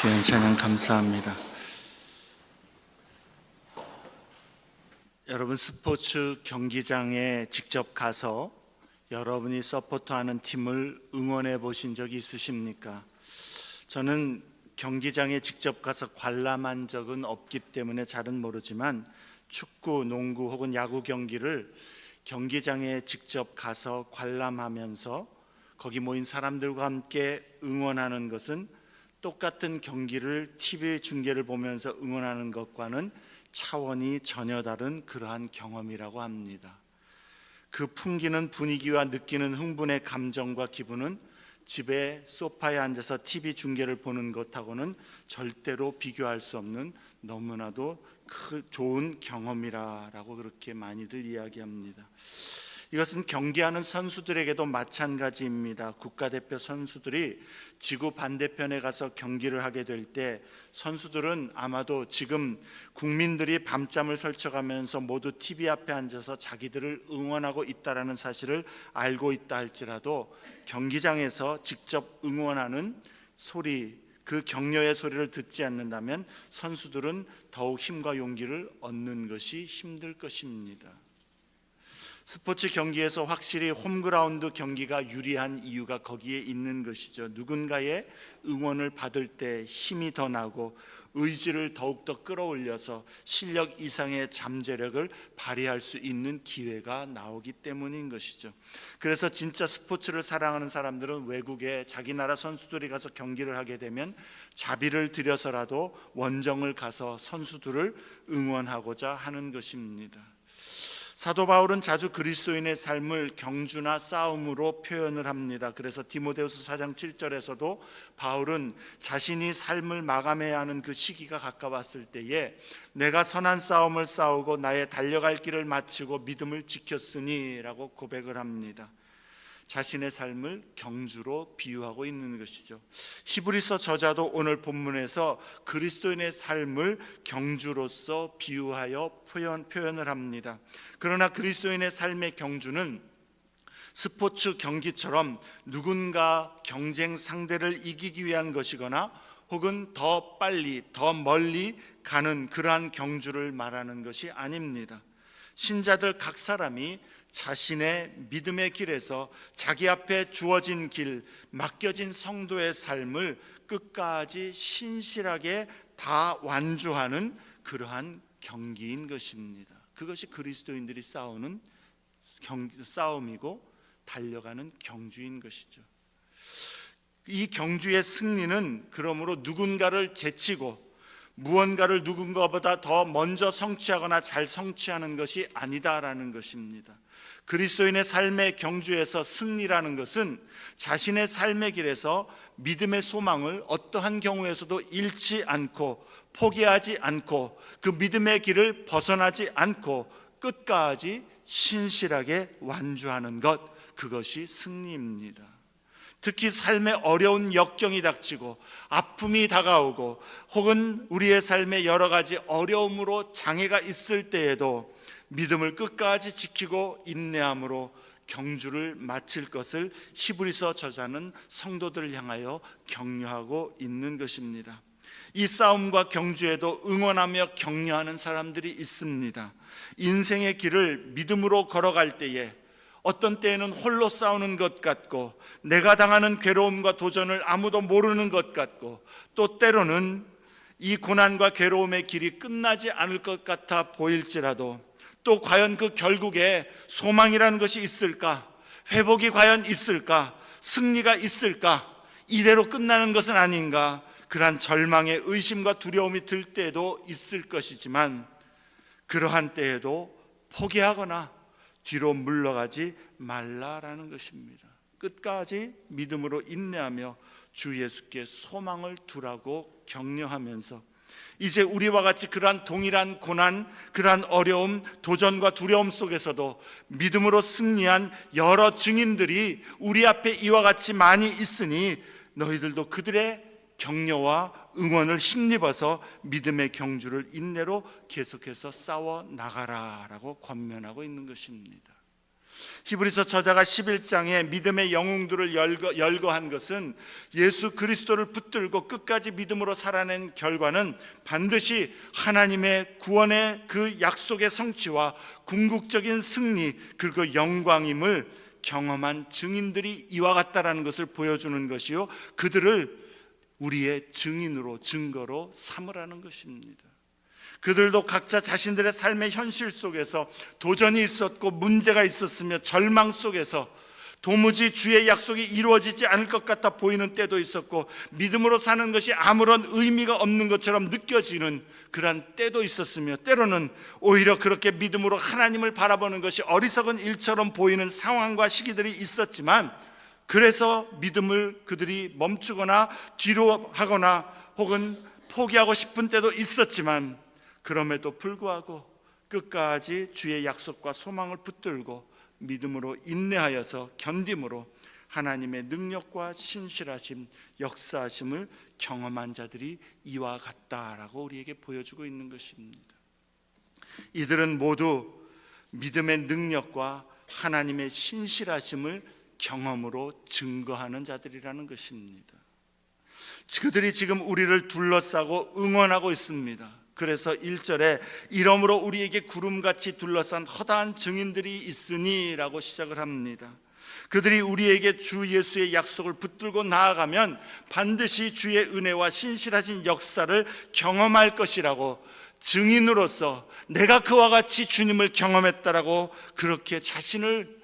귀한 찬양 감사합니다. 여러분, 스포츠 경기장에 직접 가서 여러분이 서포트하는 팀을 응원해 보신 적이 있으십니까? 저는 경기장에 직접 가서 관람한 적은 없기 때문에 잘은 모르지만 축구, 농구 혹은 야구 경기를 경기장에 직접 가서 관람하면서 거기 모인 사람들과 함께 응원하는 것은 똑같은 경기를 TV 중계를 보면서 응원하는 것과는 차원이 전혀 다른 그러한 경험이라고 합니다. 그 풍기는 분위기와 느끼는 흥분의 감정과 기분은 집에 소파에 앉아서 TV 중계를 보는 것하고는 절대로 비교할 수 없는 너무나도 좋은 경험이라고 그렇게 많이들 이야기합니다. 이것은 경기하는 선수들에게도 마찬가지입니다. 국가대표 선수들이 지구 반대편에 가서 경기를 하게 될 때 선수들은 아마도 지금 국민들이 밤잠을 설쳐가면서 모두 TV 앞에 앉아서 자기들을 응원하고 있다는 사실을 알고 있다 할지라도 경기장에서 직접 응원하는 소리, 그 격려의 소리를 듣지 않는다면 선수들은 더욱 힘과 용기를 얻는 것이 힘들 것입니다. 스포츠 경기에서 확실히 홈그라운드 경기가 유리한 이유가 거기에 있는 것이죠. 누군가의 응원을 받을 때 힘이 더 나고 의지를 더욱더 끌어올려서 실력 이상의 잠재력을 발휘할 수 있는 기회가 나오기 때문인 것이죠. 그래서 진짜 스포츠를 사랑하는 사람들은 외국에 자기 나라 선수들이 가서 경기를 하게 되면 자비를 들여서라도 원정을 가서 선수들을 응원하고자 하는 것입니다. 사도 바울은 자주 그리스도인의 삶을 경주나 싸움으로 표현을 합니다. 그래서 디모데후서 4장 7절에서도 바울은 자신이 삶을 마감해야 하는 그 시기가 가까웠을 때에 내가 선한 싸움을 싸우고 나의 달려갈 길을 마치고 믿음을 지켰으니 라고 고백을 합니다. 자신의 삶을 경주로 비유하고 있는 것이죠. 히브리서 저자도 오늘 본문에서 그리스도인의 삶을 경주로서 비유하여 표현을 합니다. 그러나 그리스도인의 삶의 경주는 스포츠 경기처럼 누군가 경쟁 상대를 이기기 위한 것이거나 혹은 더 빨리 더 멀리 가는 그러한 경주를 말하는 것이 아닙니다. 신자들 각 사람이 자신의 믿음의 길에서 자기 앞에 주어진 길, 맡겨진 성도의 삶을 끝까지 신실하게 다 완주하는 그러한 경기인 것입니다. 그것이 그리스도인들이 싸우는 싸움이고 달려가는 경주인 것이죠. 이 경주의 승리는 그러므로 누군가를 제치고 무언가를 누군가보다 더 먼저 성취하거나 잘 성취하는 것이 아니다라는 것입니다. 그리스도인의 삶의 경주에서 승리라는 것은 자신의 삶의 길에서 믿음의 소망을 어떠한 경우에서도 잃지 않고 포기하지 않고 그 믿음의 길을 벗어나지 않고 끝까지 신실하게 완주하는 것, 그것이 승리입니다. 특히 삶의 어려운 역경이 닥치고 아픔이 다가오고 혹은 우리의 삶에 여러 가지 어려움으로 장애가 있을 때에도 믿음을 끝까지 지키고 인내함으로 경주를 마칠 것을 히브리서 저자는 성도들을 향하여 격려하고 있는 것입니다. 이 싸움과 경주에도 응원하며 격려하는 사람들이 있습니다. 인생의 길을 믿음으로 걸어갈 때에 어떤 때에는 홀로 싸우는 것 같고 내가 당하는 괴로움과 도전을 아무도 모르는 것 같고 또 때로는 이 고난과 괴로움의 길이 끝나지 않을 것 같아 보일지라도 또 과연 그 결국에 소망이라는 것이 있을까? 회복이 과연 있을까? 승리가 있을까? 이대로 끝나는 것은 아닌가? 그러한 절망의 의심과 두려움이 들 때도 있을 것이지만 그러한 때에도 포기하거나 뒤로 물러가지 말라라는 것입니다. 끝까지 믿음으로 인내하며 주 예수께 소망을 두라고 격려하면서 이제 우리와 같이 그러한 동일한 고난, 그러한 어려움, 도전과 두려움 속에서도 믿음으로 승리한 여러 증인들이 우리 앞에 이와 같이 많이 있으니 너희들도 그들의 격려와 응원을 힘입어서 믿음의 경주를 인내로 계속해서 싸워 나가라라고 권면하고 있는 것입니다. 히브리서 저자가 11장에 믿음의 영웅들을 열거한 것은 예수 그리스도를 붙들고 끝까지 믿음으로 살아낸 결과는 반드시 하나님의 구원의 그 약속의 성취와 궁극적인 승리 그리고 영광임을 경험한 증인들이 이와 같다라는 것을 보여주는 것이요, 그들을 우리의 증인으로, 증거로 삼으라는 것입니다. 그들도 각자 자신들의 삶의 현실 속에서 도전이 있었고 문제가 있었으며 절망 속에서 도무지 주의 약속이 이루어지지 않을 것 같아 보이는 때도 있었고 믿음으로 사는 것이 아무런 의미가 없는 것처럼 느껴지는 그러한 때도 있었으며, 때로는 오히려 그렇게 믿음으로 하나님을 바라보는 것이 어리석은 일처럼 보이는 상황과 시기들이 있었지만, 그래서 믿음을 그들이 멈추거나 뒤로 하거나 혹은 포기하고 싶은 때도 있었지만, 그럼에도 불구하고 끝까지 주의 약속과 소망을 붙들고 믿음으로 인내하여서 견딤으로 하나님의 능력과 신실하심, 역사하심을 경험한 자들이 이와 같다라고 우리에게 보여주고 있는 것입니다. 이들은 모두 믿음의 능력과 하나님의 신실하심을 경험으로 증거하는 자들이라는 것입니다. 그들이 지금 우리를 둘러싸고 응원하고 있습니다. 그래서 1절에 이러므로 우리에게 구름같이 둘러싼 허다한 증인들이 있으니 라고 시작을 합니다. 그들이 우리에게 주 예수의 약속을 붙들고 나아가면 반드시 주의 은혜와 신실하신 역사를 경험할 것이라고, 증인으로서 내가 그와 같이 주님을 경험했다라고 그렇게 자신을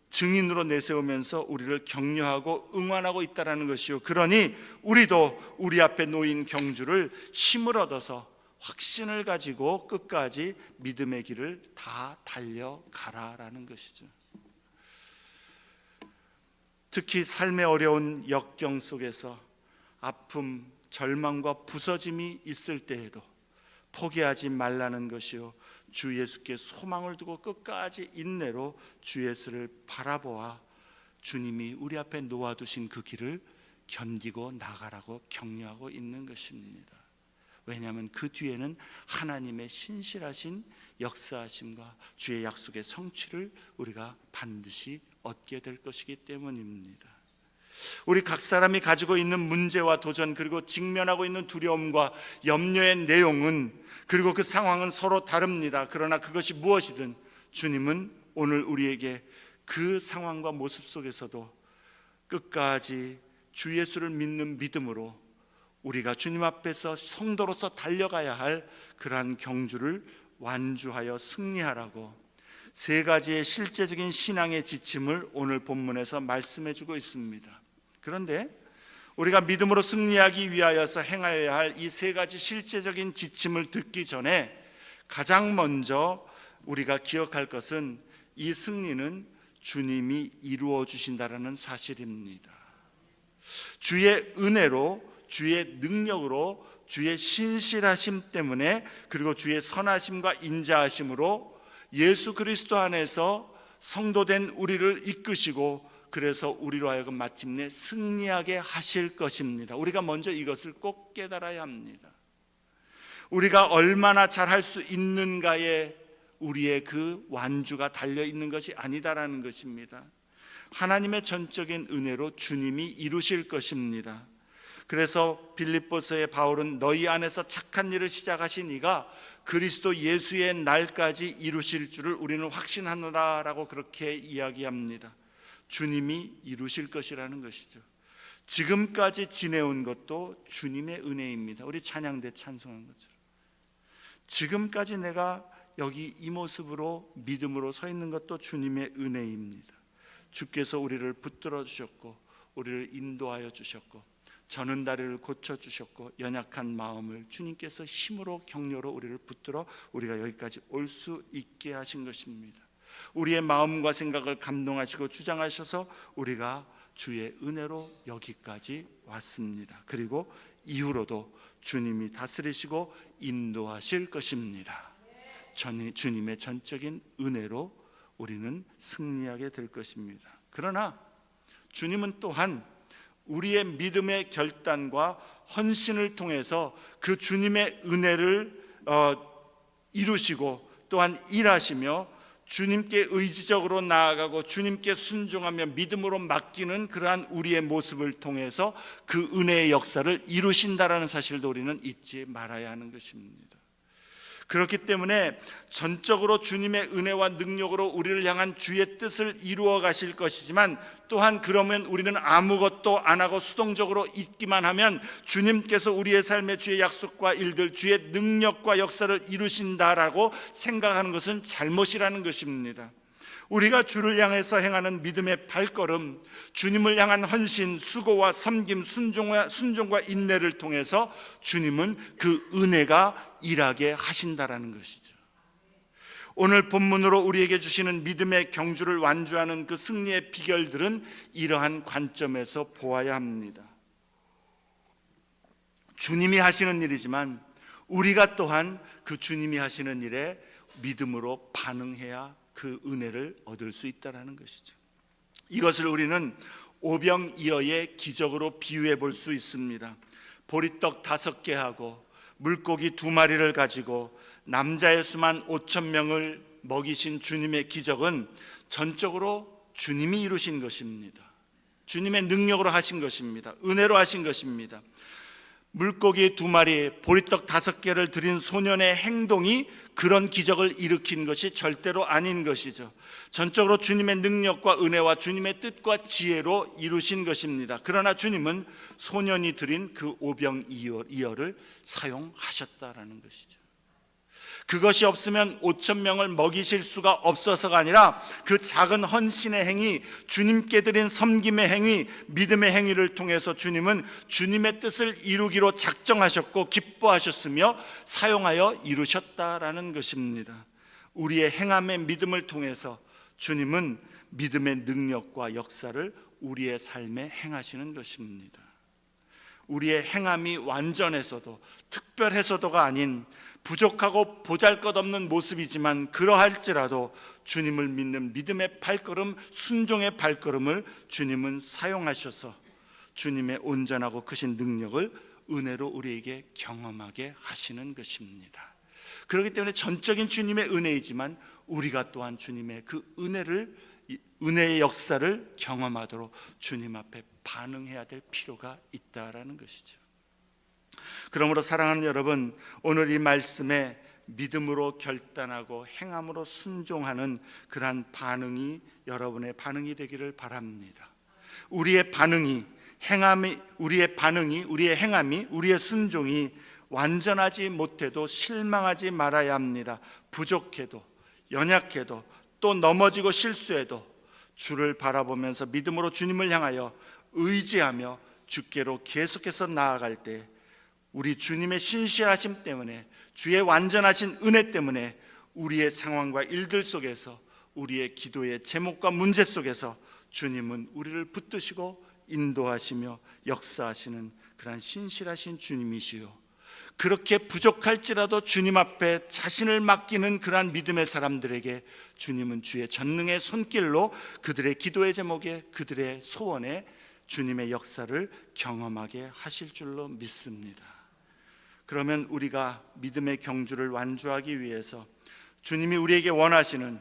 증인으로 내세우면서 우리를 격려하고 응원하고 있다는 것이요, 그러니 우리도 우리 앞에 놓인 경주를 힘을 얻어서 확신을 가지고 끝까지 믿음의 길을 다 달려가라라는 것이죠. 특히 삶의 어려운 역경 속에서 아픔, 절망과 부서짐이 있을 때에도 포기하지 말라는 것이요, 주 예수께 소망을 두고 끝까지 인내로 주 예수를 바라보아 주님이 우리 앞에 놓아두신 그 길을 견디고 나가라고 격려하고 있는 것입니다. 왜냐하면 그 뒤에는 하나님의 신실하신 역사하심과 주의 약속의 성취를 우리가 반드시 얻게 될 것이기 때문입니다. 우리 각 사람이 가지고 있는 문제와 도전, 그리고 직면하고 있는 두려움과 염려의 내용은, 그리고 그 상황은 서로 다릅니다. 그러나 그것이 무엇이든 주님은 오늘 우리에게 그 상황과 모습 속에서도 끝까지 주 예수를 믿는 믿음으로 우리가 주님 앞에서 성도로서 달려가야 할 그러한 경주를 완주하여 승리하라고 세 가지의 실제적인 신앙의 지침을 오늘 본문에서 말씀해 주고 있습니다. 그런데 우리가 믿음으로 승리하기 위하여서 행하여야 할 이 세 가지 실제적인 지침을 듣기 전에 가장 먼저 우리가 기억할 것은 이 승리는 주님이 이루어 주신다라는 사실입니다. 주의 은혜로, 주의 능력으로, 주의 신실하심 때문에, 그리고 주의 선하심과 인자하심으로 예수 그리스도 안에서 성도된 우리를 이끄시고, 그래서 우리로 하여금 마침내 승리하게 하실 것입니다. 우리가 먼저 이것을 꼭 깨달아야 합니다. 우리가 얼마나 잘할 수 있는가에 우리의 그 완주가 달려있는 것이 아니다라는 것입니다. 하나님의 전적인 은혜로 주님이 이루실 것입니다. 그래서 빌립보서의 바울은 너희 안에서 착한 일을 시작하신 이가 그리스도 예수의 날까지 이루실 줄을 우리는 확신하노라라고 그렇게 이야기합니다. 주님이 이루실 것이라는 것이죠. 지금까지 지내온 것도 주님의 은혜입니다. 우리 찬양대 찬송한 것처럼 지금까지 내가 여기 이 모습으로 믿음으로 서 있는 것도 주님의 은혜입니다. 주께서 우리를 붙들어 주셨고 우리를 인도하여 주셨고 저는 다리를 고쳐주셨고 연약한 마음을 주님께서 힘으로 격려로 우리를 붙들어 우리가 여기까지 올 수 있게 하신 것입니다. 우리의 마음과 생각을 감동하시고 주장하셔서 우리가 주의 은혜로 여기까지 왔습니다. 그리고 이후로도 주님이 다스리시고 인도하실 것입니다. 주님의 전적인 은혜로 우리는 승리하게 될 것입니다. 그러나 주님은 또한 우리의 믿음의 결단과 헌신을 통해서 그 주님의 은혜를 이루시고 또한 일하시며 주님께 의지적으로 나아가고 주님께 순종하며 믿음으로 맡기는 그러한 우리의 모습을 통해서 그 은혜의 역사를 이루신다라는 사실도 우리는 잊지 말아야 하는 것입니다. 그렇기 때문에 전적으로 주님의 은혜와 능력으로 우리를 향한 주의 뜻을 이루어 가실 것이지만, 또한 그러면 우리는 아무것도 안 하고 수동적으로 있기만 하면 주님께서 우리의 삶에 주의 약속과 일들, 주의 능력과 역사를 이루신다라고 생각하는 것은 잘못이라는 것입니다. 우리가 주를 향해서 행하는 믿음의 발걸음, 주님을 향한 헌신, 수고와 섬김, 순종과 인내를 통해서 주님은 그 은혜가 일하게 하신다라는 것이죠. 오늘 본문으로 우리에게 주시는 믿음의 경주를 완주하는 그 승리의 비결들은 이러한 관점에서 보아야 합니다. 주님이 하시는 일이지만 우리가 또한 그 주님이 하시는 일에 믿음으로 반응해야 그 은혜를 얻을 수 있다는 것이죠. 이것을 우리는 오병이어의 기적으로 비유해 볼 수 있습니다. 보리떡 5개하고 물고기 2마리를 가지고 남자의 수만 5,000명을 먹이신 주님의 기적은 전적으로 주님이 이루신 것입니다. 주님의 능력으로 하신 것입니다. 은혜로 하신 것입니다. 물고기 2마리, 보리떡 5개를 드린 소년의 행동이 그런 기적을 일으킨 것이 절대로 아닌 것이죠. 전적으로 주님의 능력과 은혜와 주님의 뜻과 지혜로 이루신 것입니다. 그러나 주님은 소년이 드린 그 오병이어를 사용하셨다라는 것이죠. 그것이 없으면 5,000명을 먹이실 수가 없어서가 아니라 그 작은 헌신의 행위, 주님께 드린 섬김의 행위, 믿음의 행위를 통해서 주님은 주님의 뜻을 이루기로 작정하셨고 기뻐하셨으며 사용하여 이루셨다라는 것입니다. 우리의 행함의 믿음을 통해서 주님은 믿음의 능력과 역사를 우리의 삶에 행하시는 것입니다. 우리의 행함이 완전해서도 특별해서도가 아닌 부족하고 보잘것없는 모습이지만 그러할지라도 주님을 믿는 믿음의 발걸음, 순종의 발걸음을 주님은 사용하셔서 주님의 온전하고 크신 능력을 은혜로 우리에게 경험하게 하시는 것입니다. 그렇기 때문에 전적인 주님의 은혜이지만 우리가 또한 주님의 그 은혜의 역사를 경험하도록 주님 앞에 반응해야 될 필요가 있다라는 것이죠. 그러므로 사랑하는 여러분, 오늘 이 말씀에 믿음으로 결단하고 행함으로 순종하는 그러한 반응이 여러분의 반응이 되기를 바랍니다. 우리의 행함이, 우리의 순종이 완전하지 못해도 실망하지 말아야 합니다. 부족해도, 연약해도, 또 넘어지고 실수해도 주를 바라보면서 믿음으로 주님을 향하여 의지하며 주께로 계속해서 나아갈 때 우리 주님의 신실하심 때문에, 주의 완전하신 은혜 때문에 우리의 상황과 일들 속에서, 우리의 기도의 제목과 문제 속에서 주님은 우리를 붙드시고 인도하시며 역사하시는 그러한 신실하신 주님이시요, 그렇게 부족할지라도 주님 앞에 자신을 맡기는 그러한 믿음의 사람들에게 주님은 주의 전능의 손길로 그들의 기도의 제목에, 그들의 소원에 주님의 역사를 경험하게 하실 줄로 믿습니다. 그러면 우리가 믿음의 경주를 완주하기 위해서 주님이 우리에게 원하시는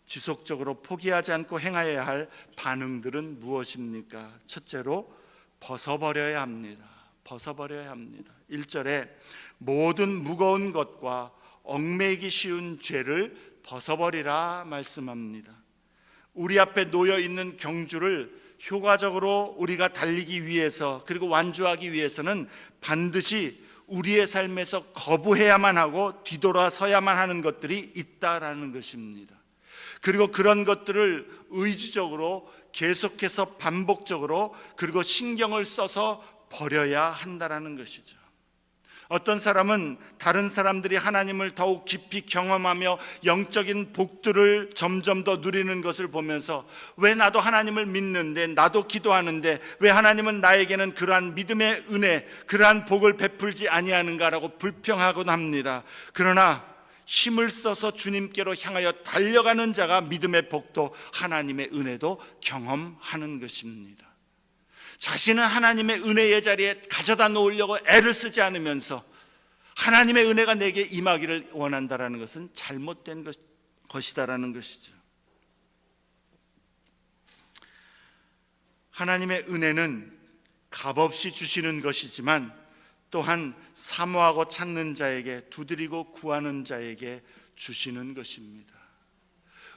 지속적으로 포기하지 않고 행하여야 할 반응들은 무엇입니까? 첫째로 벗어버려야 합니다. 1절에 모든 무거운 것과 얽매이기 쉬운 죄를 벗어버리라 말씀합니다. 우리 앞에 놓여 있는 경주를 효과적으로 우리가 달리기 위해서, 그리고 완주하기 위해서는 반드시 우리의 삶에서 거부해야만 하고 뒤돌아서야만 하는 것들이 있다라는 것입니다. 그리고 그런 것들을 의지적으로 계속해서 반복적으로, 그리고 신경을 써서 버려야 한다라는 것이죠. 어떤 사람은 다른 사람들이 하나님을 더욱 깊이 경험하며 영적인 복들을 점점 더 누리는 것을 보면서 왜 나도 하나님을 믿는데, 나도 기도하는데 왜 하나님은 나에게는 그러한 믿음의 은혜, 그러한 복을 베풀지 아니하는가라고 불평하곤 합니다. 그러나 힘을 써서 주님께로 향하여 달려가는 자가 믿음의 복도 하나님의 은혜도 경험하는 것입니다. 자신은 하나님의 은혜의 자리에 가져다 놓으려고 애를 쓰지 않으면서 하나님의 은혜가 내게 임하기를 원한다라는 것은 잘못된 것이다라는 것이죠. 하나님의 은혜는 값없이 주시는 것이지만 또한 사모하고 찾는 자에게, 두드리고 구하는 자에게 주시는 것입니다.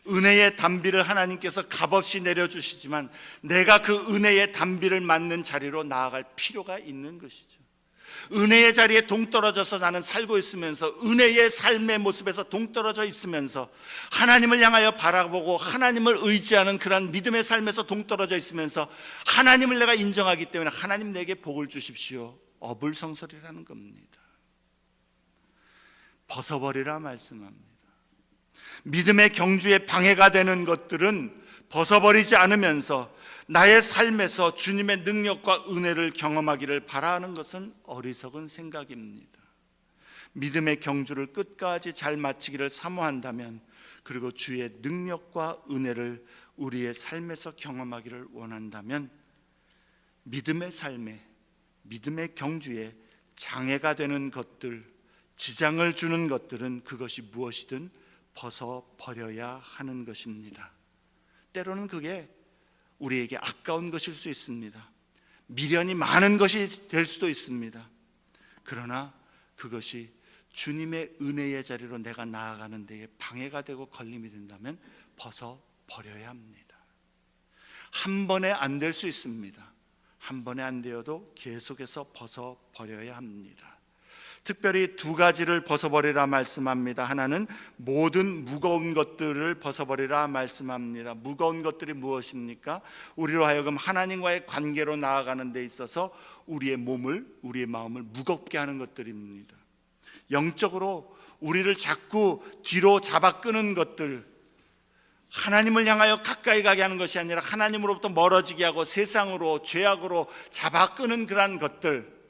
은혜의 단비를 하나님께서 값없이 내려주시지만 내가 그 은혜의 단비를 맞는 자리로 나아갈 필요가 있는 것이죠. 은혜의 자리에 동떨어져서 나는 살고 있으면서, 은혜의 삶의 모습에서 동떨어져 있으면서, 하나님을 향하여 바라보고 하나님을 의지하는 그런 믿음의 삶에서 동떨어져 있으면서 하나님을 내가 인정하기 때문에 하나님 내게 복을 주십시오, 어불성설이라는 겁니다. 벗어버리라 말씀합니다. 믿음의 경주에 방해가 되는 것들은 벗어버리지 않으면서 나의 삶에서 주님의 능력과 은혜를 경험하기를 바라는 것은 어리석은 생각입니다. 믿음의 경주를 끝까지 잘 마치기를 사모한다면, 그리고 주의 능력과 은혜를 우리의 삶에서 경험하기를 원한다면, 믿음의 삶에, 믿음의 경주에 장애가 되는 것들, 지장을 주는 것들은 그것이 무엇이든 벗어버려야 하는 것입니다. 때로는 그게 우리에게 아까운 것일 수 있습니다. 미련이 많은 것이 될 수도 있습니다. 그러나 그것이 주님의 은혜의 자리로 내가 나아가는 데에 방해가 되고 걸림이 된다면 벗어버려야 합니다. 한 번에 안 될 수 있습니다. 한 번에 안 되어도 계속해서 벗어버려야 합니다. 특별히 두 가지를 벗어버리라 말씀합니다. 하나는 모든 무거운 것들을 벗어버리라 말씀합니다. 무거운 것들이 무엇입니까? 우리로 하여금 하나님과의 관계로 나아가는 데 있어서 우리의 몸을, 우리의 마음을 무겁게 하는 것들입니다. 영적으로 우리를 자꾸 뒤로 잡아 끄는 것들, 하나님을 향하여 가까이 가게 하는 것이 아니라 하나님으로부터 멀어지게 하고 세상으로, 죄악으로 잡아 끄는 그러한 것들,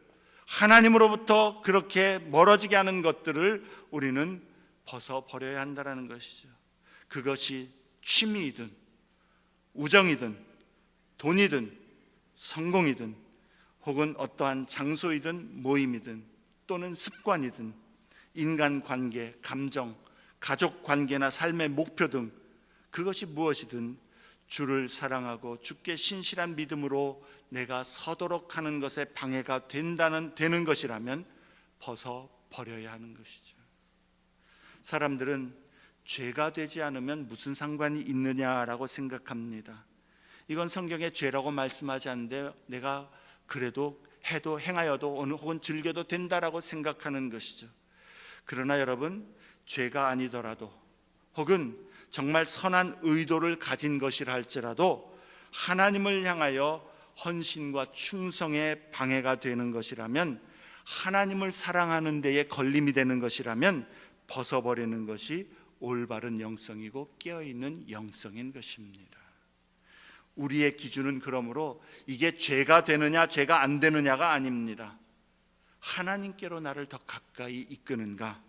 하나님으로부터 그렇게 멀어지게 하는 것들을 우리는 벗어버려야 한다는 것이죠. 그것이 취미이든 우정이든 돈이든 성공이든 혹은 어떠한 장소이든 모임이든 또는 습관이든 인간관계, 감정, 가족관계나 삶의 목표 등 그것이 무엇이든 주를 사랑하고 주께 신실한 믿음으로 내가 서도록 하는 것에 방해가 되는 것이라면 벗어버려야 하는 것이죠. 사람들은 죄가 되지 않으면 무슨 상관이 있느냐라고 생각합니다. 이건 성경에 죄라고 말씀하지 않는데 내가 그래도 해도 행하여도 혹은 즐겨도 된다라고 생각하는 것이죠. 그러나 여러분, 죄가 아니더라도 혹은 정말 선한 의도를 가진 것이라 할지라도 하나님을 향하여 헌신과 충성에 방해가 되는 것이라면, 하나님을 사랑하는 데에 걸림이 되는 것이라면 벗어버리는 것이 올바른 영성이고 깨어있는 영성인 것입니다. 우리의 기준은 그러므로 이게 죄가 되느냐 죄가 안 되느냐가 아닙니다. 하나님께로 나를 더 가까이 이끄는가,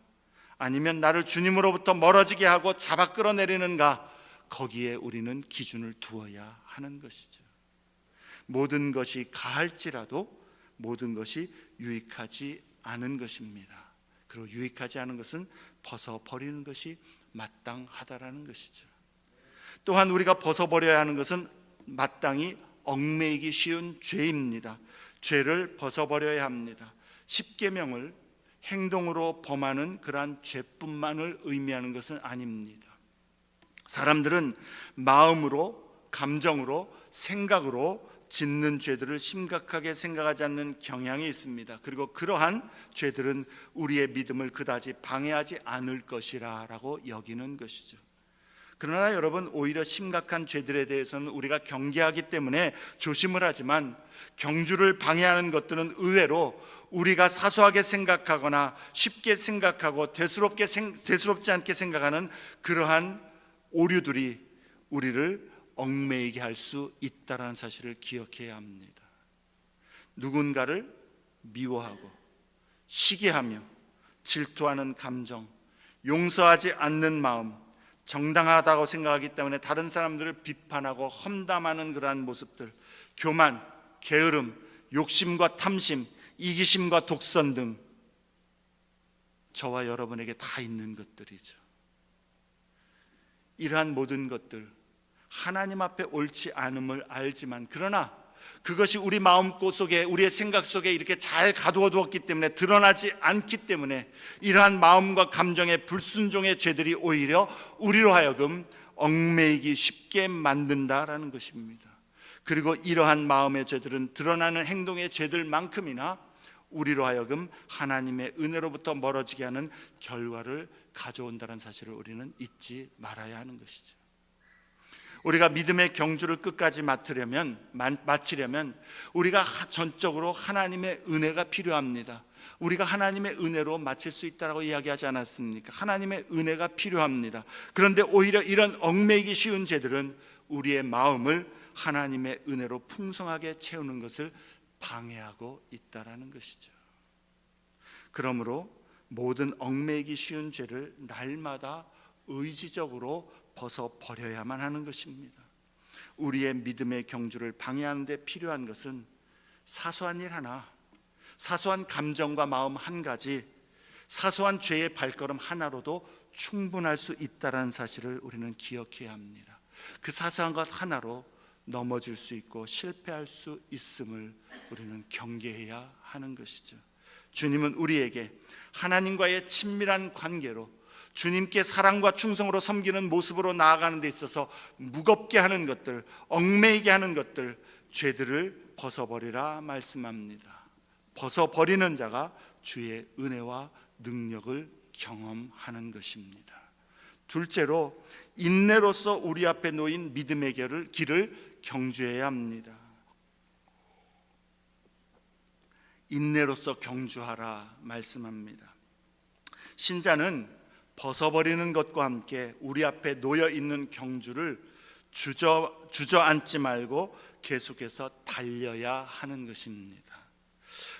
아니면 나를 주님으로부터 멀어지게 하고 잡아 끌어내리는가, 거기에 우리는 기준을 두어야 하는 것이죠. 모든 것이 가할지라도 모든 것이 유익하지 않은 것입니다. 그리고 유익하지 않은 것은 벗어버리는 것이 마땅하다라는 것이죠. 또한 우리가 벗어버려야 하는 것은 마땅히 얽매이기 쉬운 죄입니다. 죄를 벗어버려야 합니다. 십계명을 행동으로 범하는 그러한 죄뿐만을 의미하는 것은 아닙니다. 사람들은 마음으로, 감정으로, 생각으로 짓는 죄들을 심각하게 생각하지 않는 경향이 있습니다. 그리고 그러한 죄들은 우리의 믿음을 그다지 방해하지 않을 것이라고 여기는 것이죠. 그러나 여러분, 오히려 심각한 죄들에 대해서는 우리가 경계하기 때문에 조심을 하지만, 경주를 방해하는 것들은 의외로 우리가 사소하게 생각하거나 쉽게 생각하고 대수롭지 않게 생각하는 그러한 오류들이 우리를 얽매이게 할 수 있다는 사실을 기억해야 합니다. 누군가를 미워하고 시기하며 질투하는 감정, 용서하지 않는 마음, 정당하다고 생각하기 때문에 다른 사람들을 비판하고 험담하는 그러한 모습들, 교만, 게으름, 욕심과 탐심, 이기심과 독선 등 저와 여러분에게 다 있는 것들이죠. 이러한 모든 것들, 하나님 앞에 옳지 않음을 알지만, 그러나 그것이 우리 마음 속에, 우리의 생각 속에 이렇게 잘 가두어 두었기 때문에, 드러나지 않기 때문에 이러한 마음과 감정의 불순종의 죄들이 오히려 우리로 하여금 얽매이기 쉽게 만든다라는 것입니다. 그리고 이러한 마음의 죄들은 드러나는 행동의 죄들만큼이나 우리로 하여금 하나님의 은혜로부터 멀어지게 하는 결과를 가져온다는 사실을 우리는 잊지 말아야 하는 것이죠. 우리가 믿음의 경주를 끝까지 마치려면 우리가 전적으로 하나님의 은혜가 필요합니다. 우리가 하나님의 은혜로 마칠 수 있다고 이야기하지 않았습니까? 하나님의 은혜가 필요합니다. 그런데 오히려 이런 얽매이기 쉬운 죄들은 우리의 마음을 하나님의 은혜로 풍성하게 채우는 것을 방해하고 있다라는 것이죠. 그러므로 모든 얽매이기 쉬운 죄를 날마다 의지적으로 벗어버려야만 하는 것입니다. 우리의 믿음의 경주를 방해하는 데 필요한 것은 사소한 일 하나, 사소한 감정과 마음 한 가지, 사소한 죄의 발걸음 하나로도 충분할 수 있다는 사실을 우리는 기억해야 합니다. 그 사소한 것 하나로 넘어질 수 있고 실패할 수 있음을 우리는 경계해야 하는 것이죠. 주님은 우리에게 하나님과의 친밀한 관계로, 주님께 사랑과 충성으로 섬기는 모습으로 나아가는 데 있어서 무겁게 하는 것들, 얽매이게 하는 것들, 죄들을 벗어버리라 말씀합니다. 벗어버리는 자가 주의 은혜와 능력을 경험하는 것입니다. 둘째로, 인내로서 우리 앞에 놓인 믿음의 길을 경주해야 합니다. 인내로서 경주하라 말씀합니다. 신자는 벗어버리는 것과 함께 우리 앞에 놓여 있는 경주를 주저앉지 말고 계속해서 달려야 하는 것입니다.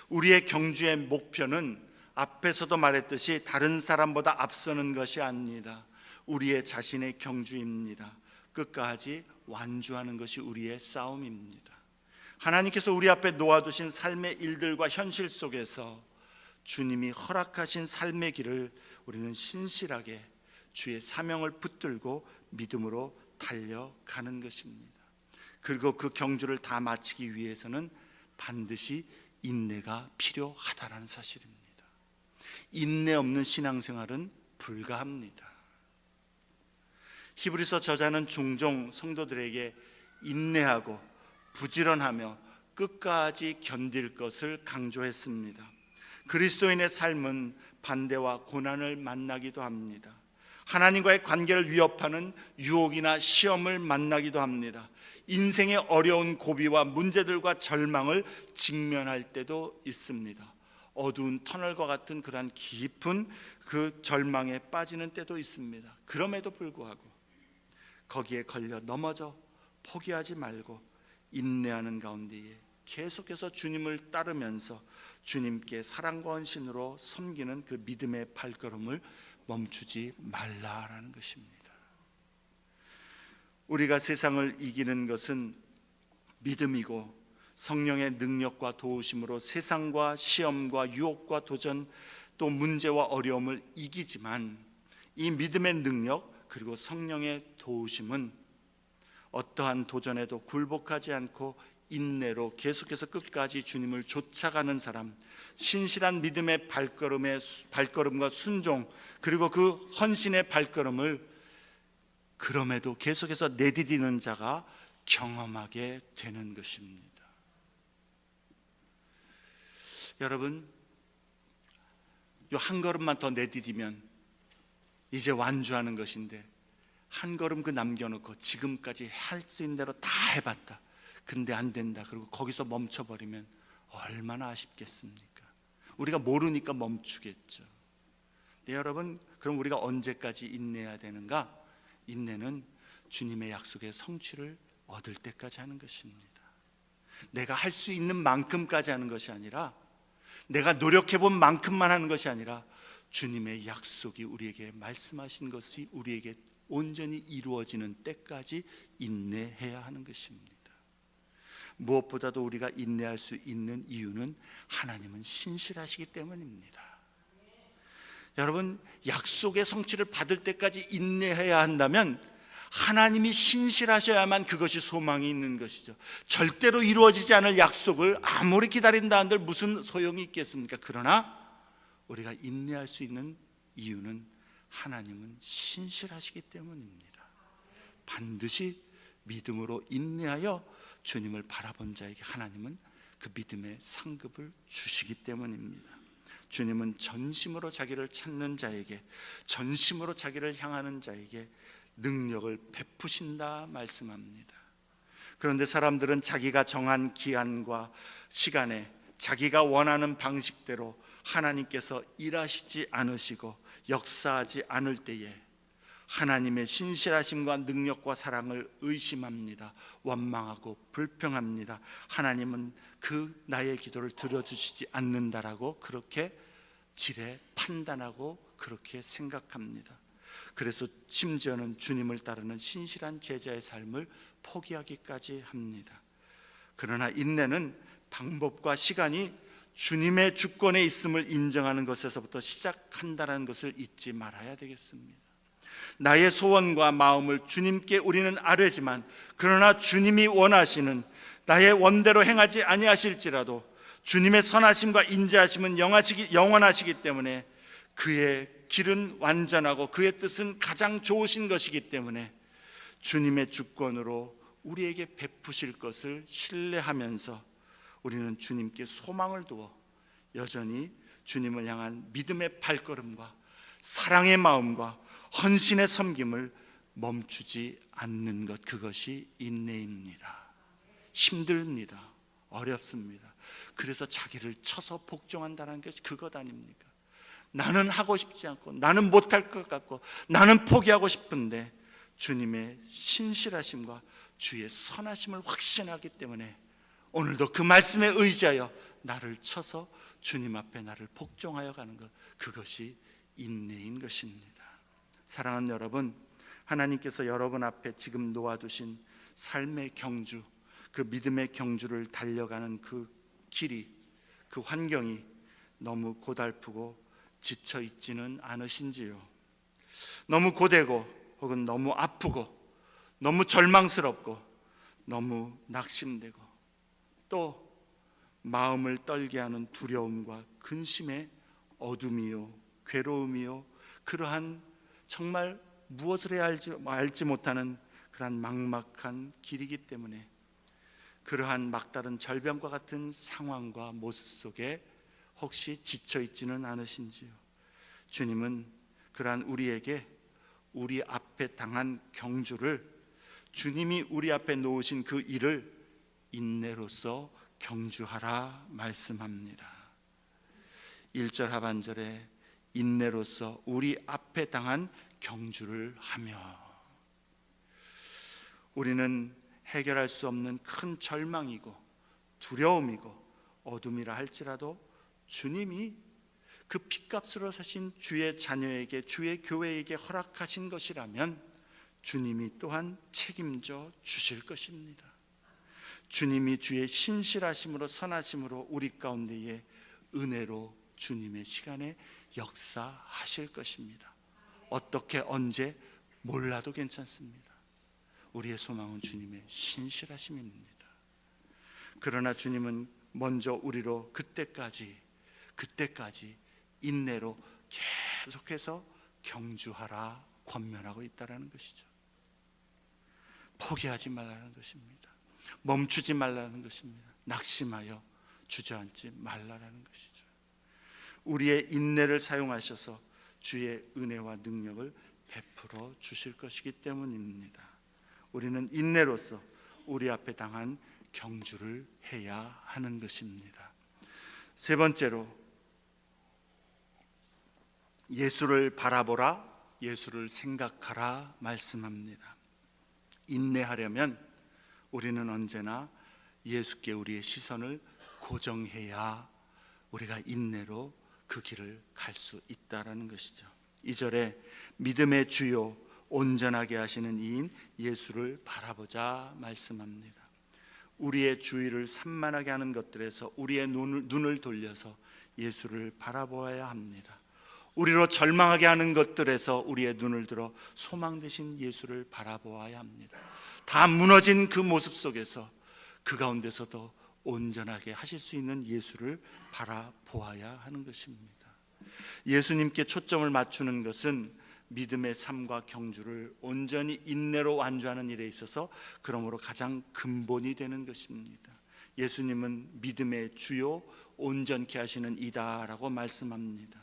우리의 경주의 목표는 앞에서도 말했듯이 다른 사람보다 앞서는 것이 아닙니다. 우리의 자신의 경주입니다. 끝까지 완주하는 것이 우리의 싸움입니다. 하나님께서 우리 앞에 놓아두신 삶의 일들과 현실 속에서 주님이 허락하신 삶의 길을 우리는 신실하게 주의 사명을 붙들고 믿음으로 달려가는 것입니다. 그리고 그 경주를 다 마치기 위해서는 반드시 인내가 필요하다는 사실입니다. 인내 없는 신앙생활은 불가합니다. 히브리서 저자는 종종 성도들에게 인내하고 부지런하며 끝까지 견딜 것을 강조했습니다. 그리스도인의 삶은 반대와 고난을 만나기도 합니다. 하나님과의 관계를 위협하는 유혹이나 시험을 만나기도 합니다. 인생의 어려운 고비와 문제들과 절망을 직면할 때도 있습니다. 어두운 터널과 같은 그러한 깊은 그 절망에 빠지는 때도 있습니다. 그럼에도 불구하고 거기에 걸려 넘어져 포기하지 말고 인내하는 가운데에 계속해서 주님을 따르면서 주님께 사랑과 헌신으로 섬기는 그 믿음의 발걸음을 멈추지 말라라는 것입니다. 우리가 세상을 이기는 것은 믿음이고 성령의 능력과 도우심으로 세상과 시험과 유혹과 도전 또 문제와 어려움을 이기지만, 이 믿음의 능력 그리고 성령의 도우심은 어떠한 도전에도 굴복하지 않고 인내로 계속해서 끝까지 주님을 쫓아가는 사람, 신실한 믿음의 발걸음과 순종 그리고 그 헌신의 발걸음을 그럼에도 계속해서 내디디는 자가 경험하게 되는 것입니다. 여러분, 요 한 걸음만 더 내디디면 이제 완주하는 것인데, 한 걸음 그 남겨놓고 지금까지 할 수 있는 대로 다 해봤다, 근데 안 된다, 그리고 거기서 멈춰버리면 얼마나 아쉽겠습니까? 우리가 모르니까 멈추겠죠. 네, 여러분, 그럼 우리가 언제까지 인내해야 되는가? 인내는 주님의 약속의 성취를 얻을 때까지 하는 것입니다. 내가 할 수 있는 만큼까지 하는 것이 아니라, 내가 노력해 본 만큼만 하는 것이 아니라, 주님의 약속이 우리에게 말씀하신 것이 우리에게 온전히 이루어지는 때까지 인내해야 하는 것입니다. 무엇보다도 우리가 인내할 수 있는 이유는 하나님은 신실하시기 때문입니다. 여러분, 약속의 성취를 받을 때까지 인내해야 한다면 하나님이 신실하셔야만 그것이 소망이 있는 것이죠. 절대로 이루어지지 않을 약속을 아무리 기다린다 한들 무슨 소용이 있겠습니까? 그러나 우리가 인내할 수 있는 이유는 하나님은 신실하시기 때문입니다. 반드시 믿음으로 인내하여 주님을 바라본 자에게 하나님은 그 믿음의 상급을 주시기 때문입니다. 주님은 전심으로 자기를 찾는 자에게, 전심으로 자기를 향하는 자에게 능력을 베푸신다 말씀합니다. 그런데 사람들은 자기가 정한 기한과 시간에 자기가 원하는 방식대로 하나님께서 일하시지 않으시고 역사하지 않을 때에 하나님의 신실하심과 능력과 사랑을 의심합니다. 원망하고 불평합니다. 하나님은 그 나의 기도를 들어주시지 않는다라고 그렇게 지레 판단하고 그렇게 생각합니다. 그래서 심지어는 주님을 따르는 신실한 제자의 삶을 포기하기까지 합니다. 그러나 인내는 방법과 시간이 주님의 주권에 있음을 인정하는 것에서부터 시작한다는 것을 잊지 말아야 되겠습니다. 나의 소원과 마음을 주님께 우리는 아뢰지만, 그러나 주님이 원하시는 나의 원대로 행하지 아니하실지라도 주님의 선하심과 인자하심은 영원하시기 때문에 그의 길은 완전하고 그의 뜻은 가장 좋으신 것이기 때문에 주님의 주권으로 우리에게 베푸실 것을 신뢰하면서 우리는 주님께 소망을 두어 여전히 주님을 향한 믿음의 발걸음과 사랑의 마음과 헌신의 섬김을 멈추지 않는 것, 그것이 인내입니다. 힘듭니다. 어렵습니다. 그래서 자기를 쳐서 복종한다는 것이 그것 아닙니까? 나는 하고 싶지 않고, 나는 못할 것 같고, 나는 포기하고 싶은데 주님의 신실하심과 주의 선하심을 확신하기 때문에 오늘도 그 말씀에 의지하여 나를 쳐서 주님 앞에 나를 복종하여 가는 것, 그것이 인내인 것입니다. 사랑하는 여러분, 하나님께서 여러분 앞에 지금 놓아두신 삶의 경주, 그 믿음의 경주를 달려가는 그 길이, 그 환경이 너무 고달프고 지쳐 있지는 않으신지요? 너무 고되고 혹은 너무 아프고 너무 절망스럽고 너무 낙심되고 또 마음을 떨게 하는 두려움과 근심의 어둠이요, 괴로움이요, 그러한 정말 무엇을 해야 알지 못하는 그러한 막막한 길이기 때문에 그러한 막다른 절벽과 같은 상황과 모습 속에 혹시 지쳐 있지는 않으신지요? 주님은 그러한 우리에게 우리 앞에 당한 경주를, 주님이 우리 앞에 놓으신 그 일을 인내로서 경주하라 말씀합니다. 1절 하반절에 인내로서 우리 앞에 당한 경주를 하며, 우리는 해결할 수 없는 큰 절망이고 두려움이고 어둠이라 할지라도 주님이 그 핏값으로 사신 주의 자녀에게, 주의 교회에게 허락하신 것이라면 주님이 또한 책임져 주실 것입니다. 주님이 주의 신실하심으로 선하심으로 우리 가운데에 은혜로 주님의 시간에 역사하실 것입니다. 어떻게 언제 몰라도 괜찮습니다. 우리의 소망은 주님의 신실하심입니다. 그러나 주님은 먼저 우리로 그때까지 인내로 계속해서 경주하라 권면하고 있다는 것이죠. 포기하지 말라는 것입니다. 멈추지 말라는 것입니다. 낙심하여 주저앉지 말라는 것이죠. 우리의 인내를 사용하셔서 주의 은혜와 능력을 베풀어 주실 것이기 때문입니다. 우리는 인내로서 우리 앞에 당한 경주를 해야 하는 것입니다. 세 번째로, 예수를 바라보라, 예수를 생각하라 말씀합니다. 인내하려면 우리는 언제나 예수께 우리의 시선을 고정해야 우리가 인내로 그 길을 갈 수 있다라는 것이죠. 2절에 믿음의 주요 온전하게 하시는 이인 예수를 바라보자 말씀합니다. 우리의 주의를 산만하게 하는 것들에서 우리의 눈을 돌려서 예수를 바라보아야 합니다. 우리로 절망하게 하는 것들에서 우리의 눈을 들어 소망 되신 예수를 바라보아야 합니다. 다 무너진 그 모습 속에서 그 가운데서도 온전하게 하실 수 있는 예수를 바라보아야 하는 것입니다. 예수님께 초점을 맞추는 것은 믿음의 삶과 경주를 온전히 인내로 완주하는 일에 있어서 그러므로 가장 근본이 되는 것입니다. 예수님은 믿음의 주요 온전케 하시는 이다라고 말씀합니다.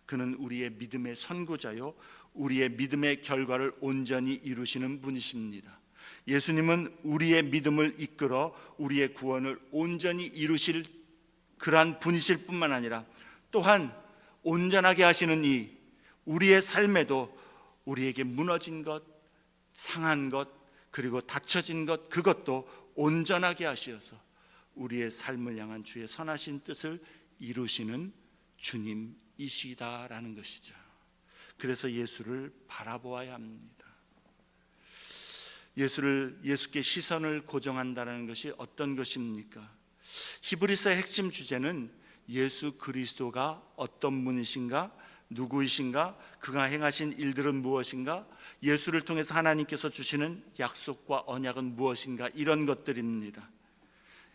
그는 우리의 믿음의 선구자요 우리의 믿음의 결과를 온전히 이루시는 분이십니다. 예수님은 우리의 믿음을 이끌어 우리의 구원을 온전히 이루실 그러한 분이실 뿐만 아니라 또한 온전하게 하시는 이 우리의 삶에도 우리에게 무너진 것, 상한 것, 그리고 닫혀진 것, 그것도 온전하게 하시어서 우리의 삶을 향한 주의 선하신 뜻을 이루시는 주님이시다라는 것이죠. 그래서 예수를 바라보아야 합니다. 예수께 시선을 고정한다는 것이 어떤 것입니까? 히브리서의 핵심 주제는 예수 그리스도가 어떤 분이신가, 누구이신가, 그가 행하신 일들은 무엇인가, 예수를 통해서 하나님께서 주시는 약속과 언약은 무엇인가, 이런 것들입니다.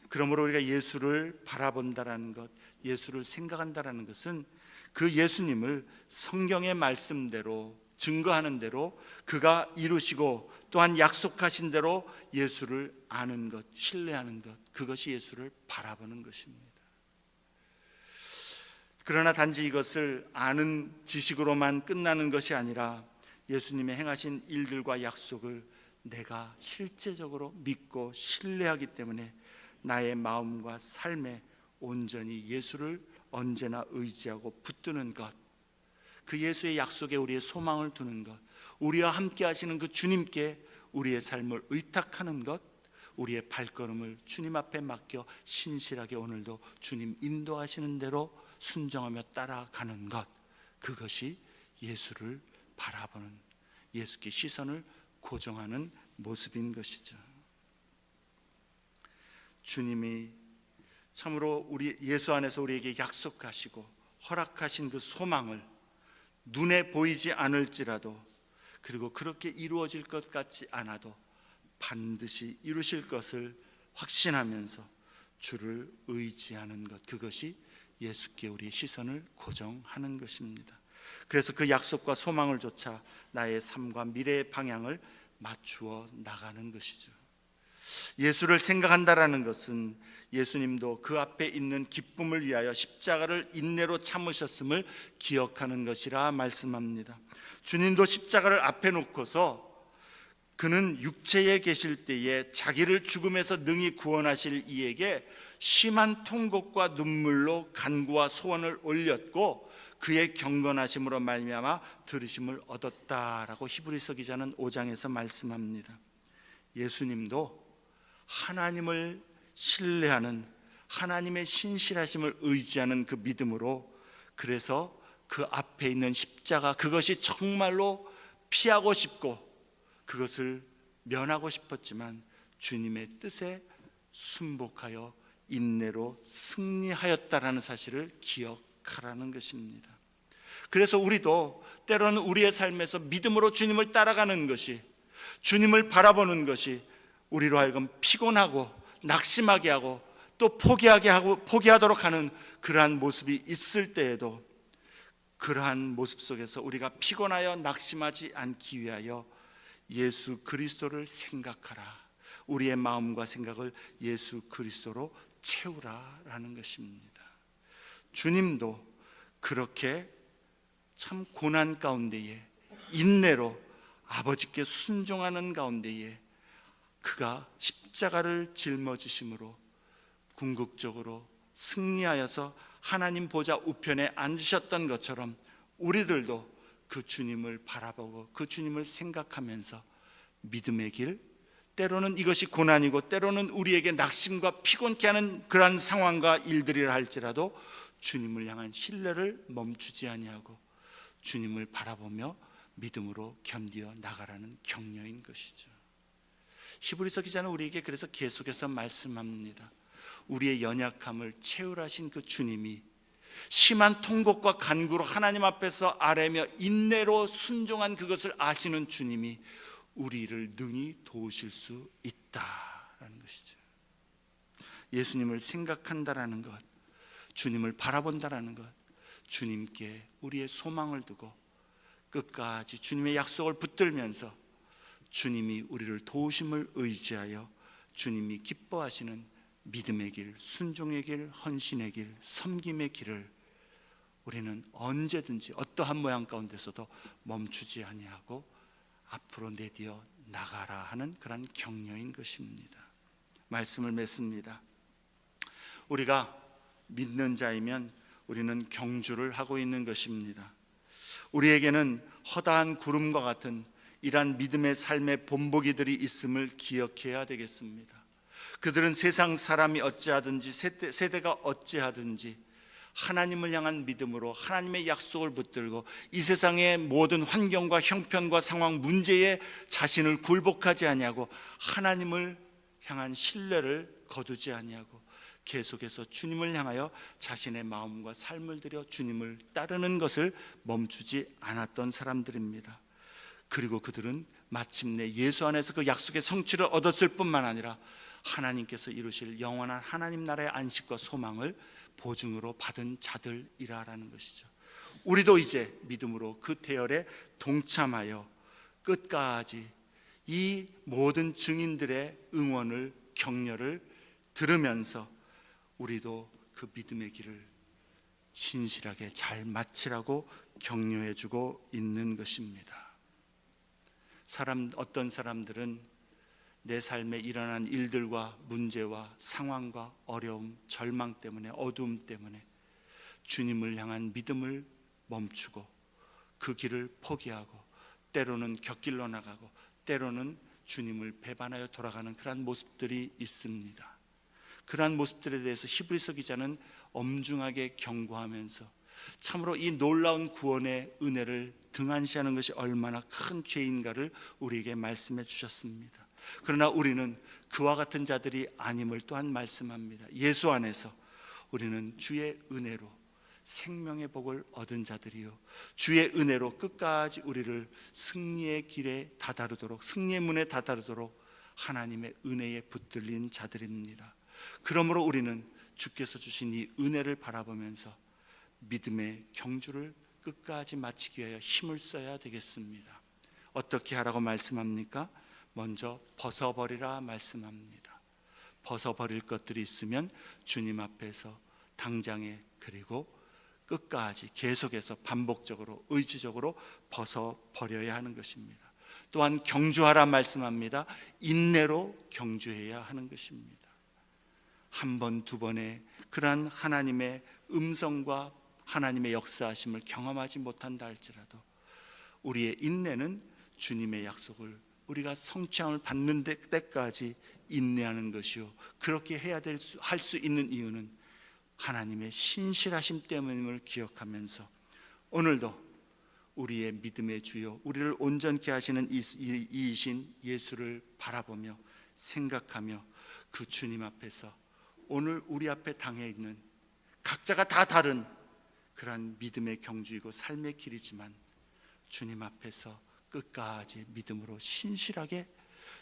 그러므로 우리가 예수를 바라본다라는 것, 예수를 생각한다라는 것은 그 예수님을 성경의 말씀대로 증거하는 대로 그가 이루시고 또한 약속하신 대로 예수를 아는 것, 신뢰하는 것, 그것이 예수를 바라보는 것입니다. 그러나 단지 이것을 아는 지식으로만 끝나는 것이 아니라 예수님의 행하신 일들과 약속을 내가 실제적으로 믿고 신뢰하기 때문에 나의 마음과 삶에 온전히 예수를 언제나 의지하고 붙드는 것, 그 예수의 약속에 우리의 소망을 두는 것, 우리와 함께 하시는 그 주님께 우리의 삶을 의탁하는 것, 우리의 발걸음을 주님 앞에 맡겨 신실하게 오늘도 주님 인도하시는 대로 순종하며 따라가는 것, 그것이 예수를 바라보는, 예수께 시선을 고정하는 모습인 것이죠. 주님이 참으로 우리 예수 안에서 우리에게 약속하시고 허락하신 그 소망을 눈에 보이지 않을지라도, 그리고 그렇게 이루어질 것 같지 않아도 반드시 이루실 것을 확신하면서 주를 의지하는 것, 그것이 예수께 우리의 시선을 고정하는 것입니다. 그래서 그 약속과 소망을 좇아 나의 삶과 미래의 방향을 맞추어 나가는 것이죠. 예수를 생각한다라는 것은 예수님도 그 앞에 있는 기쁨을 위하여 십자가를 인내로 참으셨음을 기억하는 것이라 말씀합니다. 주님도 십자가를 앞에 놓고서 그는 육체에 계실 때에 자기를 죽음에서 능히 구원하실 이에게 심한 통곡과 눈물로 간구와 소원을 올렸고 그의 경건하심으로 말미암아 들으심을 얻었다라고 히브리서 기자는 5장에서 말씀합니다. 예수님도 하나님을 신뢰하는, 하나님의 신실하심을 의지하는 그 믿음으로, 그래서 그 앞에 있는 십자가, 그것이 정말로 피하고 싶고 그것을 면하고 싶었지만 주님의 뜻에 순복하여 인내로 승리하였다라는 사실을 기억하라는 것입니다. 그래서 우리도 때로는 우리의 삶에서 믿음으로 주님을 따라가는 것이, 주님을 바라보는 것이 우리로 하여금 피곤하고 낙심하게 하고 또 포기하도록 하는 그러한 모습이 있을 때에도, 그러한 모습 속에서 우리가 피곤하여 낙심하지 않기 위하여 예수 그리스도를 생각하라, 우리의 마음과 생각을 예수 그리스도로 채우라라는 것입니다. 주님도 그렇게 참 고난 가운데에 인내로 아버지께 순종하는 가운데에 그가 십자가를 짊어지심으로 궁극적으로 승리하여서 하나님 보좌 우편에 앉으셨던 것처럼 우리들도 그 주님을 바라보고 그 주님을 생각하면서 믿음의 길, 때로는 이것이 고난이고 때로는 우리에게 낙심과 피곤케 하는 그러한 상황과 일들이라 할지라도 주님을 향한 신뢰를 멈추지 아니하고 주님을 바라보며 믿음으로 견디어 나가라는 격려인 것이죠. 히브리서 기자는 우리에게 그래서 계속해서 말씀합니다. 우리의 연약함을 채울하신 그 주님이 심한 통곡과 간구로 하나님 앞에서 아뢰며 인내로 순종한 그것을 아시는 주님이 우리를 능히 도우실 수 있다라는 것이죠. 예수님을 생각한다라는 것, 주님을 바라본다라는 것, 주님께 우리의 소망을 두고 끝까지 주님의 약속을 붙들면서 주님이 우리를 도우심을 의지하여 주님이 기뻐하시는 믿음의 길, 순종의 길, 헌신의 길, 섬김의 길을 우리는 언제든지 어떠한 모양 가운데서도 멈추지 아니하고 앞으로 내디어 나가라 하는 그런 격려인 것입니다. 말씀을 맺습니다. 우리가 믿는 자이면 우리는 경주를 하고 있는 것입니다. 우리에게는 허다한 구름과 같은 이러한 믿음의 삶의 본보기들이 있음을 기억해야 되겠습니다. 그들은 세상 사람이 어찌하든지 세대가 어찌하든지 하나님을 향한 믿음으로 하나님의 약속을 붙들고 이 세상의 모든 환경과 형편과 상황 문제에 자신을 굴복하지 아니하고 하나님을 향한 신뢰를 거두지 아니하고 계속해서 주님을 향하여 자신의 마음과 삶을 들여 주님을 따르는 것을 멈추지 않았던 사람들입니다. 그리고 그들은 마침내 예수 안에서 그 약속의 성취를 얻었을 뿐만 아니라 하나님께서 이루실 영원한 하나님 나라의 안식과 소망을 보증으로 받은 자들이라는 것이죠. 우리도 이제 믿음으로 그 대열에 동참하여 끝까지 이 모든 증인들의 응원을, 격려를 들으면서 우리도 그 믿음의 길을 신실하게 잘 마치라고 격려해주고 있는 것입니다. 어떤 사람들은 내 삶에 일어난 일들과 문제와 상황과 어려움, 절망 때문에, 어두움 때문에 주님을 향한 믿음을 멈추고 그 길을 포기하고 때로는 곁길로 나가고 때로는 주님을 배반하여 돌아가는 그러한 모습들이 있습니다. 그러한 모습들에 대해서 히브리서 기자는 엄중하게 경고하면서 참으로 이 놀라운 구원의 은혜를 등한시하는 것이 얼마나 큰 죄인가를 우리에게 말씀해 주셨습니다. 그러나 우리는 그와 같은 자들이 아님을 또한 말씀합니다. 예수 안에서 우리는 주의 은혜로 생명의 복을 얻은 자들이요 주의 은혜로 끝까지 우리를 승리의 길에 다다르도록, 승리의 문에 다다르도록 하나님의 은혜에 붙들린 자들입니다. 그러므로 우리는 주께서 주신 이 은혜를 바라보면서 믿음의 경주를 끝까지 마치기 위하여 힘을 써야 되겠습니다. 어떻게 하라고 말씀합니까? 먼저 벗어버리라 말씀합니다. 벗어버릴 것들이 있으면 주님 앞에서 당장에 그리고 끝까지 계속해서 반복적으로 의지적으로 벗어버려야 하는 것입니다. 또한 경주하라 말씀합니다. 인내로 경주해야 하는 것입니다. 한 번, 두 번의 그러한 하나님의 음성과 하나님의 역사하심을 경험하지 못한다 할지라도 우리의 인내는 주님의 약속을 우리가 성취함을 받는 때까지 인내하는 것이요 그렇게 해야 할 수 있는 이유는 하나님의 신실하심 때문임을 기억하면서 오늘도 우리의 믿음의 주요 우리를 온전케 하시는 이이신 예수를 바라보며 생각하며 그 주님 앞에서 오늘 우리 앞에 당해 있는 각자가 다 다른 그러한 믿음의 경주이고 삶의 길이지만 주님 앞에서 끝까지 믿음으로 신실하게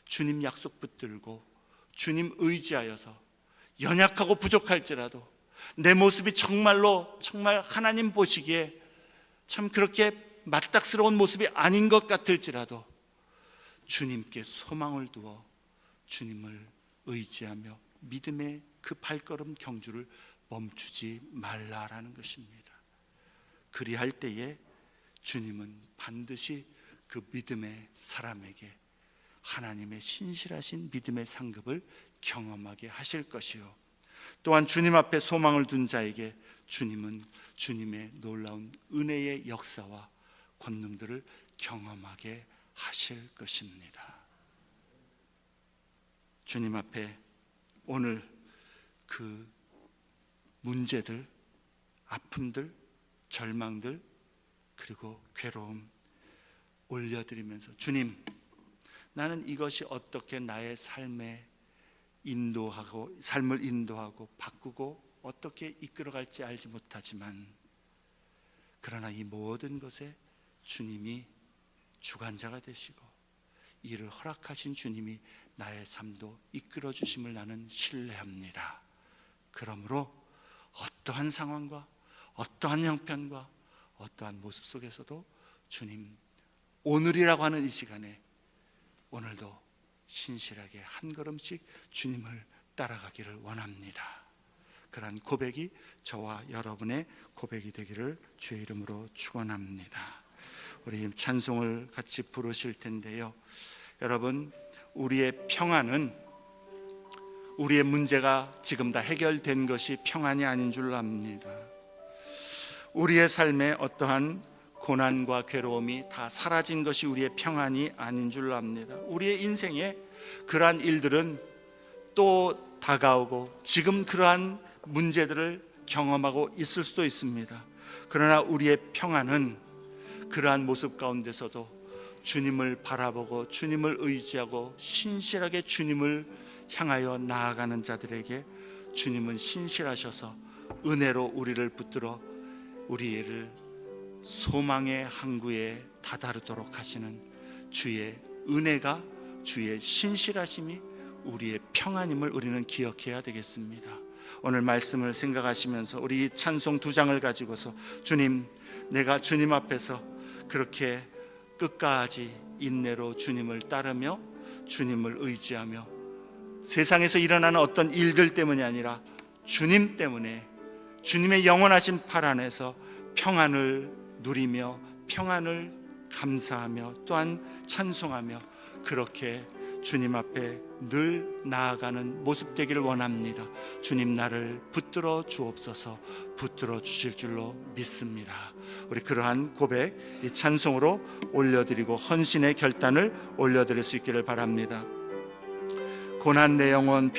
주님 약속 붙들고 주님 의지하여서 연약하고 부족할지라도 내 모습이 정말 하나님 보시기에 참 그렇게 맞닥스러운 모습이 아닌 것 같을지라도 주님께 소망을 두어 주님을 의지하며 믿음의 그 발걸음 경주를 멈추지 말라라는 것입니다. 그리할 때에 주님은 반드시 그 믿음의 사람에게 하나님의 신실하신 믿음의 상급을 경험하게 하실 것이요 또한 주님 앞에 소망을 둔 자에게 주님은 주님의 놀라운 은혜의 역사와 권능들을 경험하게 하실 것입니다. 주님 앞에 오늘 그 문제들, 아픔들, 절망들 그리고 괴로움 올려드리면서 주님, 나는 이것이 어떻게 나의 삶을 인도하고 바꾸고 어떻게 이끌어갈지 알지 못하지만 그러나 이 모든 것에 주님이 주관자가 되시고 이를 허락하신 주님이 나의 삶도 이끌어 주심을 나는 신뢰합니다. 그러므로 어떠한 상황과 어떠한 형편과 어떠한 모습 속에서도 주님, 오늘이라고 하는 이 시간에 오늘도 신실하게 한 걸음씩 주님을 따라가기를 원합니다. 그러한 고백이 저와 여러분의 고백이 되기를 주의 이름으로 축원합니다. 우리 찬송을 같이 부르실 텐데요. 여러분, 우리의 평안은 우리의 문제가 지금 다 해결된 것이 평안이 아닌 줄 압니다. 우리의 삶에 어떠한 고난과 괴로움이 다 사라진 것이 우리의 평안이 아닌 줄 압니다. 우리의 인생에 그러한 일들은 또 다가오고 지금 그러한 문제들을 경험하고 있을 수도 있습니다. 그러나 우리의 평안은 그러한 모습 가운데서도 주님을 바라보고 주님을 의지하고 신실하게 주님을 향하여 나아가는 자들에게 주님은 신실하셔서 은혜로 우리를 붙들어 우리를 소망의 항구에 다다르도록 하시는 주의 은혜가, 주의 신실하심이 우리의 평안임을 우리는 기억해야 되겠습니다. 오늘 말씀을 생각하시면서 우리 찬송 2장을 가지고서 주님, 내가 주님 앞에서 그렇게 끝까지 인내로 주님을 따르며 주님을 의지하며 세상에서 일어나는 어떤 일들 때문이 아니라 주님 때문에 주님의 영원하신 팔 안에서 평안을 누리며 평안을 감사하며 또한 찬송하며 그렇게 주님 앞에 늘 나아가는 모습 되기를 원합니다. 주님, 나를 붙들어 주옵소서. 붙들어 주실 줄로 믿습니다. 우리 그러한 고백 이 찬송으로 올려드리고 헌신의 결단을 올려드릴 수 있기를 바랍니다. 고난 내 영혼